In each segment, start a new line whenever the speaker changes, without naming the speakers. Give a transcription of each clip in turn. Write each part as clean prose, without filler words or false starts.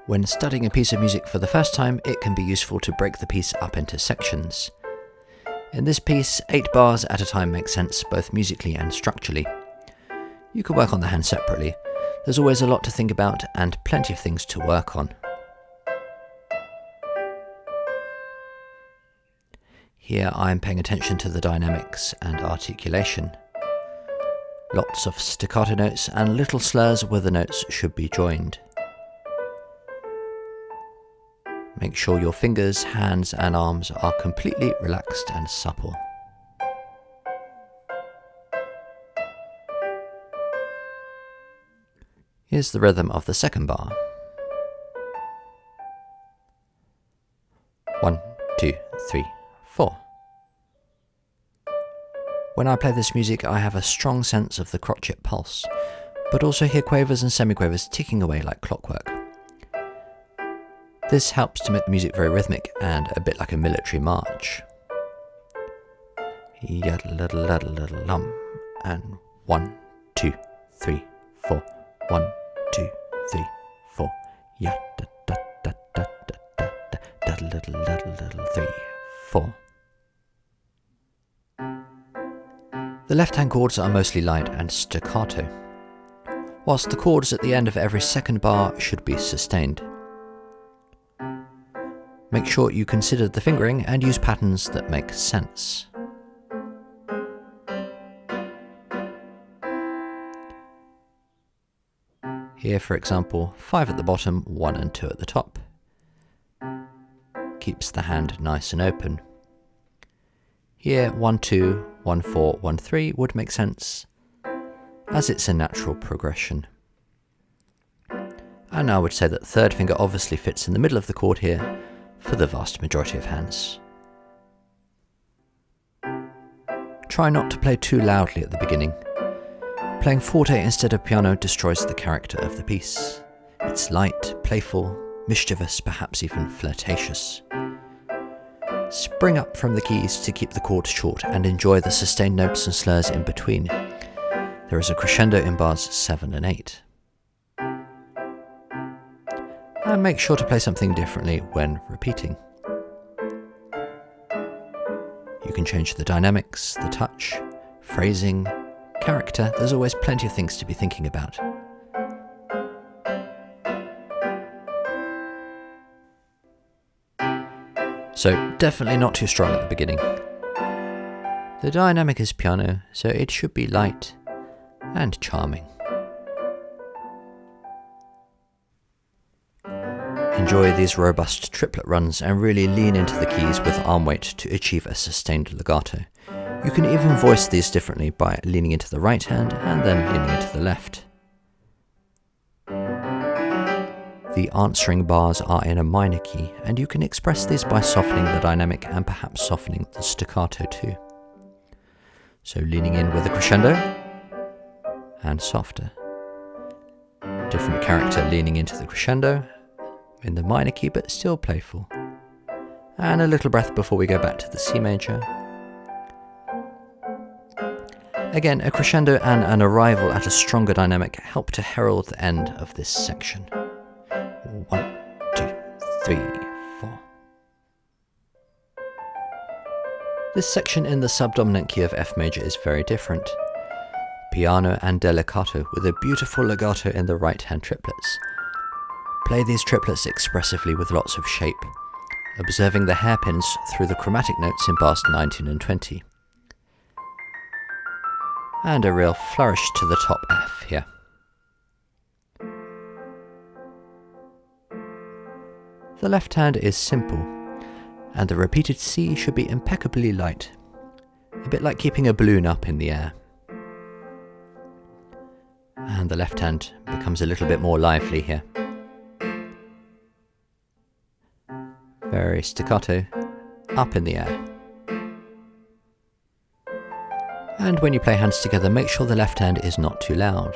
When studying a piece of music for the first time, it can be useful to break the piece up into sections. In this piece, 8 bars at a time make sense both musically and structurally. You can work on the hand separately. There's always a lot to think about and plenty of things to work on. Here I'm paying attention to the dynamics and articulation. Lots of staccato notes and little slurs where the notes should be joined. Make sure your fingers, hands and arms are completely relaxed and supple. Here's the rhythm of the second bar. 1, 2, 3, 4. When I play this music, I have a strong sense of the crotchet pulse, but also hear quavers and semiquavers ticking away like clockwork. This helps to make the music very rhythmic and a bit like a military march. Yaddle-laddle-laddle-laddle-lum. And 1, 2, 3, 4. 1, 2, 3, 4. Yaddle-daddle-daddle-daddle-laddle-laddle 3, 4. The left-hand chords are mostly light and staccato, whilst the chords at the end of every second bar should be sustained. Make sure you consider the fingering and use patterns that make sense. Here, for example, 5 at the bottom, 1 and 2 at the top. Keeps the hand nice and open. Here, 1, 2, 1, 4, 1, 3 would make sense, as it's a natural progression. And I would say that the third finger obviously fits in the middle of the chord here, for the vast majority of hands. Try not to play too loudly at the beginning. Playing forte instead of piano destroys the character of the piece. It's light, playful, mischievous, perhaps even flirtatious. Spring up from the keys to keep the chords short and enjoy the sustained notes and slurs in between. There is a crescendo in bars 7 and 8. And make sure to play something differently when repeating. You can change the dynamics, the touch, phrasing, character. There's always plenty of things to be thinking about. So definitely not too strong at the beginning. The dynamic is piano, so it should be light and charming. Enjoy these robust triplet runs and really lean into the keys with arm weight to achieve a sustained legato. You can even voice these differently by leaning into the right hand and then leaning into the left. The answering bars are in a minor key, and you can express these by softening the dynamic and perhaps softening the staccato too. So leaning in with a crescendo and softer. Different character leaning into the crescendo in the minor key but still playful. And a little breath before we go back to the C major. Again, a crescendo and an arrival at a stronger dynamic help to herald the end of this section. 1, 2, 3, 4. This section in the subdominant key of F major is very different. Piano and delicato with a beautiful legato in the right hand triplets. Play these triplets expressively with lots of shape, observing the hairpins through the chromatic notes in bars 19 and 20. And a real flourish to the top F here. The left hand is simple, and the repeated C should be impeccably light, a bit like keeping a balloon up in the air. And the left hand becomes a little bit more lively here. Very staccato, up in the air. And when you play hands together, make sure the left hand is not too loud.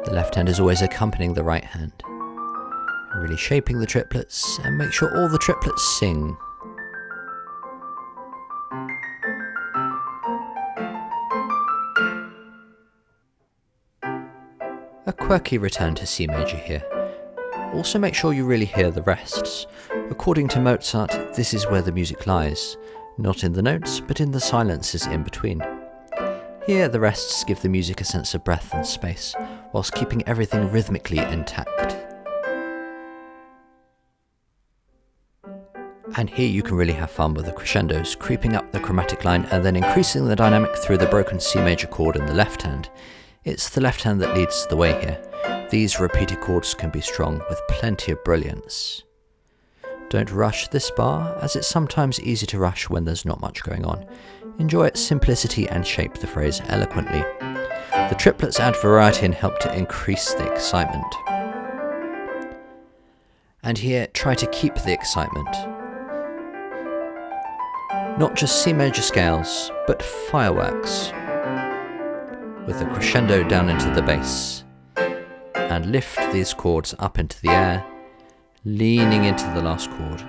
The left hand is always accompanying the right hand. Really shaping the triplets, and make sure all the triplets sing. A quirky return to C major here. Also make sure you really hear the rests. According to Mozart, this is where the music lies, not in the notes, but in the silences in between. Here the rests give the music a sense of breath and space, whilst keeping everything rhythmically intact. And here you can really have fun with the crescendos, creeping up the chromatic line and then increasing the dynamic through the broken C major chord in the left hand. It's the left hand that leads the way here. These repeated chords can be strong with plenty of brilliance. Don't rush this bar, as it's sometimes easy to rush when there's not much going on. Enjoy its simplicity and shape the phrase eloquently. The triplets add variety and help to increase the excitement. And here, try to keep the excitement. Not just C major scales, but fireworks, with a crescendo down into the bass, and lift these chords up into the air, leaning into the last chord.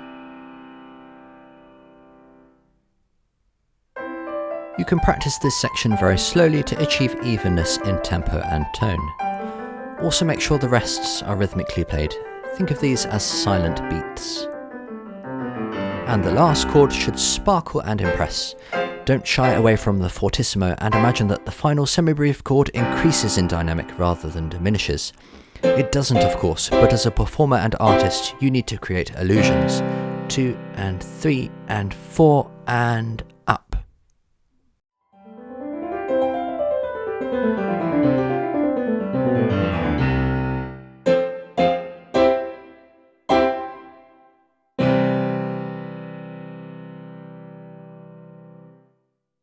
You can practice this section very slowly to achieve evenness in tempo and tone. Also make sure the rests are rhythmically played. Think of these as silent beats. And the last chord should sparkle and impress. Don't shy away from the fortissimo and imagine that the final semi-brief chord increases in dynamic rather than diminishes. It doesn't, of course, but as a performer and artist, you need to create illusions. 2 and 3 and 4 and